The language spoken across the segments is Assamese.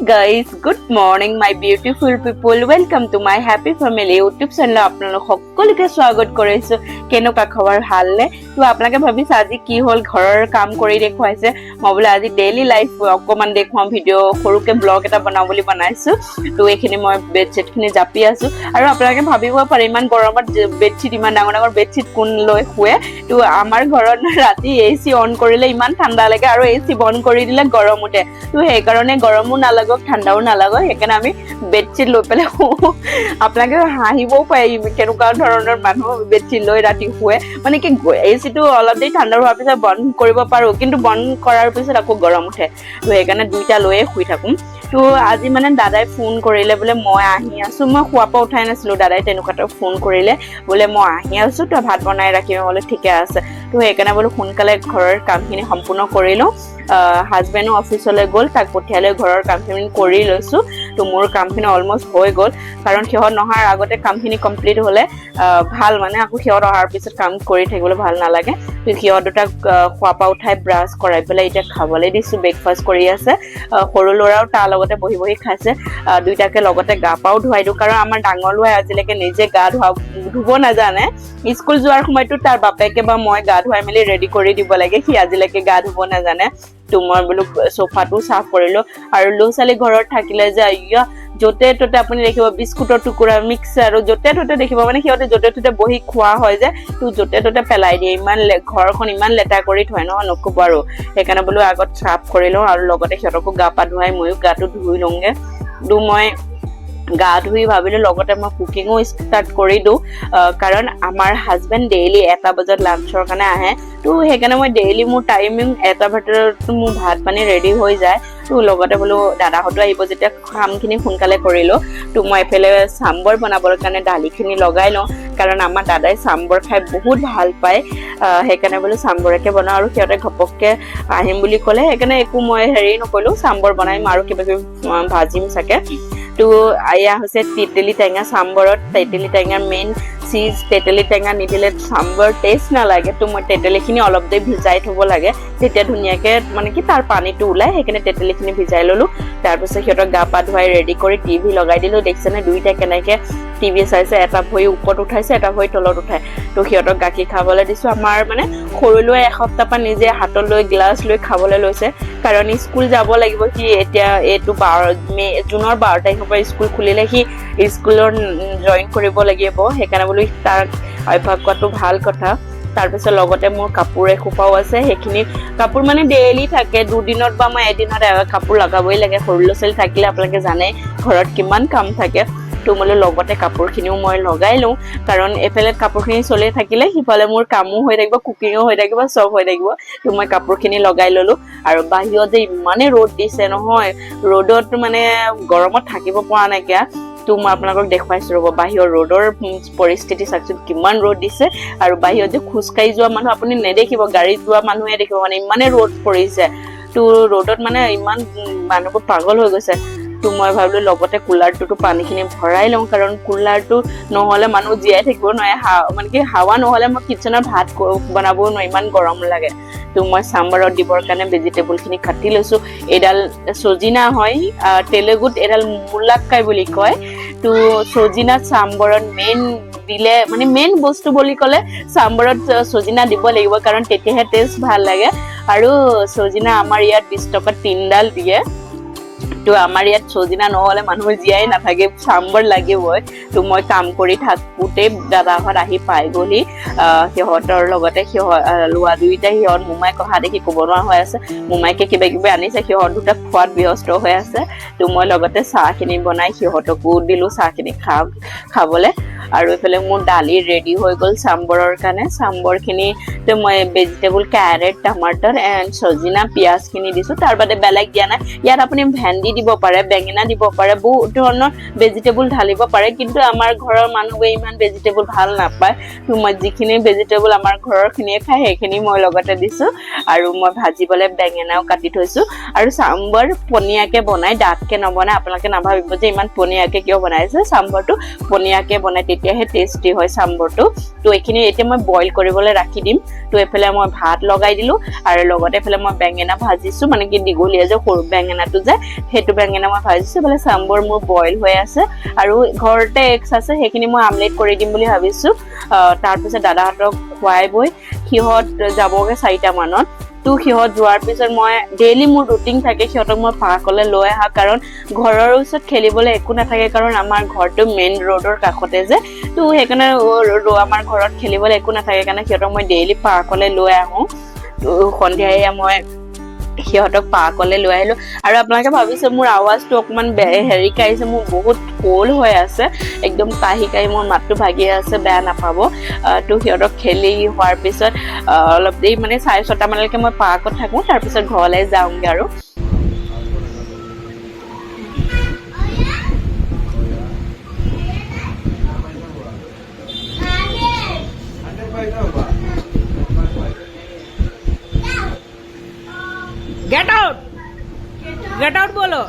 guys, good morning my beautiful people. Welcome to my happy family YouTube channel. আপোনালোক সকলোকে স্বাগত কৰিছো। কেনেকুৱা খবৰ ভালনে? তো আপোনালোকে ভাবিছে আজি কি হল ঘৰৰ কাম কৰি দেখুৱাইছে। মই বলে আজি ডেইলি লাইফ অকমান দেখুৱাম ভিডিও সৰুকে ব্লগ এটা বনাও বুলি বনাইছো। তো এইখিনি মই বেডশিট খিনি জাপি আছো আৰু আপোনালোকে ভাবিব পাৰে ইমান গৰমত বেডশিট ইমান ডাঙৰ ডাঙৰ বেডশিট কোন লৈ শুৱে। তো আমাৰ ঘৰত ৰাতি এসি অন কৰিলে ইমান ঠাণ্ডা লাগে আৰু এসি বন্ধ কৰি দিলে গৰম উঠে। তো সেই কাৰণে গৰমো নালাগক ঠাণ্ডাও নালাগক সেইকাৰণে আমি বেডশিট লৈ পেলাই আপোনালোকে হাঁহিবও পাৰে কেনেকুৱা ধৰণৰ মানুহ বেডশিট লৈ ৰাতি শুৱে। মানে কি এচিটো অলপ দেৰি ঠাণ্ডা হোৱাৰ পিছত বন্ধ কৰিব পাৰো কিন্তু বন্ধ কৰাৰ পিছত আকৌ গৰম উঠে। তো সেইকাৰণে দুইটা লৈয়ে শুই থাকোঁ। তো আজি মানে দাদাই ফোন কৰিলে বোলে মই আহি আছো। মই শুৱাৰ পৰা উঠাই নাছিলো, দাদাই তেনেকুৱাতে ফোন কৰিলে বোলে মই আহি আছো তই ভাত বনাই ৰাখিম। বোলে ঠিকে আছে। তো সেইকাৰণে বোলো সোনকালে ঘৰৰ কামখিনি সম্পূৰ্ণ কৰি লওঁ। হাজবেণ্ডো অফিচলৈ গ'ল, তাক পঠিয়ালে ঘৰৰ কামখিনি কৰি লৈছো। তো মোৰ কামখিনি অলমষ্ট হৈ গ'ল কাৰণ সিহঁত নহাৰ আগতে কামখিনি কমপ্লিট হ'লে ভাল, মানে আকৌ সিহঁত অহাৰ পিছত কাম কৰি থাকিবলৈ ভাল নালাগে। তো সিহঁত দুটাক খোৱাৰ পৰা উঠাই ব্ৰাছ কৰাই পেলাই এতিয়া খাবলৈ দিছো। ব্ৰেকফাষ্ট কৰি আছে। সৰু ল'ৰাও তাৰ লগতে বহি বহি খাইছে। দুইটাকে লগতে গা পাও ধুৱাই দিওঁ কাৰণ আমাৰ ডাঙৰ ল'ৰাই আজিলৈকে নিজে গা ধুব নাজানে। স্কুল যোৱাৰ সময়তো তাৰ বাপেকে বা মই গা ধুৱাই মেলি ৰেডি কৰি দিব লাগে, সি আজিলৈকে গা ধুব নাজানে। তো মই বোলো সোফাটো চাফ কৰিলো আৰু ল'ৰা ছোৱালী ঘৰত থাকিলে যে য'তে ত'তে আপুনি দেখিব বিস্কুটৰ টুকুৰা মিক্সাৰ আৰু য'তে ত'তে দেখিব, মানে সিহঁতে য'তে ত'তে বহি খোৱা হয় যে, তো য'তে ত'তে পেলাই দিয়ে। ইমান ঘৰখন ইমান লেতেৰা কৰি থয় নহয় নক'ব আৰু। সেইকাৰণে বোলো আগত চাফ কৰি লওঁ আৰু লগতে সিহঁতকো গা পা ধুৱাই ময়ো গাটো ধুই লওঁগে। মই গা ধুই ভাবিলো লগতে মই কুকিঙো ষ্টাৰ্ট কৰি দিওঁ কাৰণ আমাৰ হাজবেণ্ড ডেইলি 1 বজাত লাঞ্চৰ কাৰণে আহে। তো সেইকাৰণে মই ডেইলি মোৰ টাইমিং 1 ভিতৰত মোৰ ভাত পানী ৰেডি হৈ যায়। তো লগতে বোলো দাদাহঁতো আহিব যেতিয়া কামখিনি সোনকালে কৰিলো। তো মই এফালে চাম্বৰ বনাবৰ কাৰণে দালিখিনি লগাই লওঁ কাৰণ আমাৰ দাদাই চাম্বৰ খাই বহুত ভাল পায়। সেইকাৰণে বোলো চাম্বৰকে বনাওঁ আৰু সিহঁতে ঘপককে আহিম বুলি ক'লে সেইকাৰণে একো মই হেৰি নকৰিলো, চাম্বৰ বনাইম আৰু কিবা কিবি ভাজিম চাগে। তো এয়া হৈছে তেতেলী টেঙা। চাম্বৰত তেতেলী টেঙাৰ মেইন চিজ, তেতেলী টেঙা নিদিলে চাম্বৰ টেষ্ট নালাগে। তো মই তেতেলীখিনি অলপ দেৰি ভিজাই থ'ব লাগে, তেতিয়া ধুনীয়াকে মানে কি তাৰ পানীটো ওলাই। সেইকাৰণে তেতেলীখিনি ভিজাই ল'লো। তাৰপিছত সিহঁতক গা পা ধুৱাই ৰেডি কৰি টিভি লগাই দিলো। দেখিছেনে দুইটা কেনেকে টিভি চাইছে, এটা ভৰি ওপৰত উঠাইছে এটা ভৰি তলত উঠাই। তো সিহঁতক গাখীৰ খাবলৈ দিছো। আমাৰ মানে সৰু ল'ৰাই এসপ্তাহ পৰা নিজে হাতত লৈ গ্লাছ লৈ খাবলৈ লৈছে কাৰণ স্কুল যাব লাগিব। সি এতিয়া এইটো জুনৰ 12 তাৰিখৰ পৰা স্কুল খুলিলে সি স্কুলত জইন কৰিব লাগিব। সেইকাৰণে বোলো তাৰ অভ্যাস কৰাটো ভাল কথা। তাৰপিছত লগতে মোৰ কাপোৰ এসোপাও আছে, সেইখিনি কাপোৰ মানে ডেইলি থাকে। দুদিনত বা মই এদিনত কাপোৰ লগাবই লাগে। সৰু ল'ৰা ছোৱালী থাকিলে আপোনালোকে জানে ঘৰত কিমান কাম থাকে। তো বোলো লগতে কাপোৰখিনিও মই লগাই লওঁ কাৰণ এইফালে কাপোৰখিনি চলি থাকিলে সিফালে মোৰ কামো হৈ থাকিব, কুকিঙো হৈ থাকিব, চব হৈ থাকিব। তো মই কাপোৰখিনি লগাই ললো। আৰু বাহিৰত যে ইমানেই ৰ'দ দিছে নহয়, ৰ'দত মানে গৰমত থাকিব পৰা নাইকিয়া। তো মই আপোনালোকক দেখুৱাইছো ৰ'ব বাহিৰৰ ৰ'দৰ পৰিস্থিতি চাওকচোন কিমান ৰ'দ দিছে। আৰু বাহিৰত যে খোজকাঢ়ি যোৱা মানুহ আপুনি নেদেখিব, গাড়ীত যোৱা মানুহে দেখিব, মানে ইমানেই ৰ'দ পৰিছে। তো ৰ'দত মানে ইমান মানুহবোৰ পাগল হৈ গৈছে। তো মই ভাবিলো লগতে কুলাৰটোতো পানীখিনি ভৰাই লওঁ কাৰণ কুলাৰটো নহ'লে মানুহ জীয়াই থাকিব নোৱাৰে। মানে কি হাৱা নহ'লে মই কিটচেনত ভাত বনাবও নোৱাৰো, ইমান গৰম লাগে। তো মই চাম্বাৰত দিবৰ কাৰণে ভেজিটেবলখিনি কাটি লৈছো। এডাল চজিনা হয়, তেলেগুত এডাল মুলাক্কাই বুলি কয়। তো চজিনা চাম্বাৰত দিলে মানে মেইন বস্তু বুলি ক'লে চাম্বাৰত চজিনা দিব লাগিব কাৰণ তেতিয়াহে টেষ্ট ভাল লাগে। আৰু চজিনা আমাৰ ইয়াত 20 টকাত 3ডাল দিয়ে। তো আমাৰ ইয়াত চজিনা নহ'লে মানুহ জীয়াই নাথাকে, চাম্বৰ লাগিবই। তো মই কাম কৰি থাকোঁতে দাদাহঁত আহি পাই গ'লহি। সিহঁতৰ লগতে লোৱা দুইটাই সিহঁত মোমাইক অহা দেখি ক'ব নোৱাৰা হৈ আছে। মোমাইকে কিবা কিবি আনিছে, সিহঁত দুটা খোৱাত ব্যস্ত হৈ আছে। তো মই লগতে চাহখিনি বনাই সিহঁতকো দিলো চাহখিনি খাবলৈ। আৰু এইফালে মোৰ দালি ৰেডি হৈ গ'ল চাম্বৰৰ কাৰণে। চাম্বৰখিনি তো মই ভেজিটেবল কেৰেট, টমাটাৰ এণ্ড চজিনা পিঁয়াজখিনি দিছোঁ। তাৰ বাদে বেলেগ দিয়া নাই। ইয়াত আপুনি ভেন্দি দিব পাৰে, বেঙেনা দিব পাৰে, বহুত ধৰণৰ ভেজিটেবল ঢালিব পাৰে। কিন্তু আমাৰ ঘৰৰ মানুহবোৰে ইমান ভেজিটেবল ভাল নাপায়। তো মই যিখিনি ভেজিটেবল আমাৰ ঘৰৰখিনিয়ে খায় সেইখিনি মই লগতে দিছোঁ। আৰু মই ভাজিবলৈ বেঙেনাও কাটি থৈছোঁ। আৰু চাম্বৰ পনীয়াকৈ বনাই, ডাঠকৈ নবনাই। আপোনালোকে নাভাবিব যে ইমান পনীয়াকৈ কিয় বনাইছে। চাম্বৰটো পনীয়াকৈ বনাই তেতিয়াহে টেষ্টি হয় চাম্বৰটো তো এইখিনি এতিয়া মই বইল কৰিবলৈ ৰাখি দিম তো এফালে মই ভাত লগাই দিলো আৰু লগতে এফালে মই বেঙেনা ভাজিছো মানে কি দীঘলীয়া যে সৰু বেঙেনাটো যে সেইটো বেঙেনা মই ভাজিছো বলে চাম্বৰ মোৰ বইল হৈ আছে আৰু ঘৰতে এক্স আছে সেইখিনি মই আমলেট কৰি দিম বুলি ভাবিছো তাৰ পিছত দাদাহঁতক খুৱাই বই সিহঁত যাবগে 4টা মানত তো সিহঁত যোৱাৰ পিছত মই ডেইলি মোৰ ৰুটিন থাকে সিহঁতক মই পাৰ্কলৈ লৈ আহা কাৰণ ঘৰৰ ওচৰত খেলিবলৈ একো নাথাকে কাৰণ আমাৰ ঘৰটো মেইন ৰোডৰ কাষতে যে তো সেইকাৰণে আমাৰ ঘৰত খেলিবলৈ একো নাথাকে কাৰণে সিহঁতক মই ডেইলি পাৰ্কলৈ লৈ আহো তো সন্ধিয়াই মই সিহঁতক পাৰ্কলৈ লৈ আহিলো আৰু আপোনালোকে ভাবিছে মোৰ আৱাজটো অকমান হেৰি কাইছে মোৰ বহুত কোল হৈ আছে একদম কাহি মোৰ মাতটো ভাগি আছে বেয়া নাপাব তো সিহঁতক খেলি হোৱাৰ পিছত অলপ দেৰি মানে 6:30 মানলৈকে মই পাৰ্কত থাকো তাৰ পিছত ঘৰলৈ যাওঁগে আৰু Get out! Get out बोलो.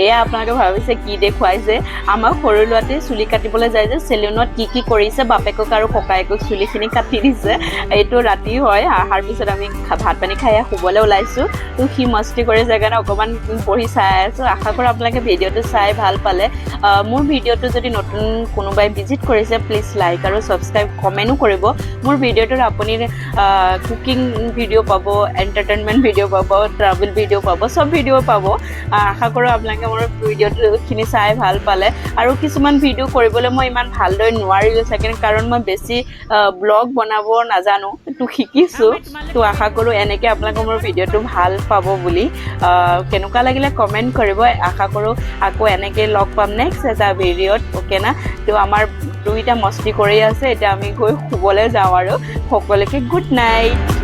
এয়া আপোনালোকে ভাবিছে কি দেখুৱাইছে আমাৰ সৰু লৰাতে চুলি কাটিবলৈ যায় যে সেলুনত কি কৰিছে বাপেকক আৰু ককায়েকক চুলিখিনি কাটি দিছে এইটো ৰাতি হয় আহাৰ পিছত আমি ভাত পানী খাই শুবলৈ ওলাইছো তো কি মস্তি কৰে জাগানে অকমান পঢ়ি চাই আছো আশা কৰো আপোনালোকে ভিডিওটো চাই ভাল পালে মোৰ ভিডিওটো যদি নতুন কোনোবাই ভিজিট কৰিছে প্লিজ লাইক আৰু সাবস্ক্ৰাইব কমেন্টও কৰিব মোৰ ভিডিওটোৰ আপুনি কুকিং ভিডিও পাব এন্টাৰটেইনমেন্ট ভিডিও পাব ট্ৰাভেল ভিডিও পাব সব ভিডিও পাব আশা কৰো আপোনালোকে মোৰ ভিডিওখিনি চাই ভাল পালে আৰু কিছুমান ভিডিও কৰিবলৈ মই ইমান ভালদৰে নোৱাৰিলো সেকেন্ড কাৰণ মই বেছি ব্লগ বনাব নাজানো তো শিকিছো তো আশা কৰো এনেকে আপোনালোকে মোৰ ভিডিওটো ভাল পাব বুলি কেনেকুৱা লাগিলে কমেন্ট কৰিব আশা কৰো আকৌ এনেকে লগ পাম নেক্সট এটা ভিডিওত ওকে না তো আমাৰ দুইটা মস্তি কৰি আছে এটা আমি গৈ শুবলৈ যাওঁ আৰু সকলোকে গুড নাইট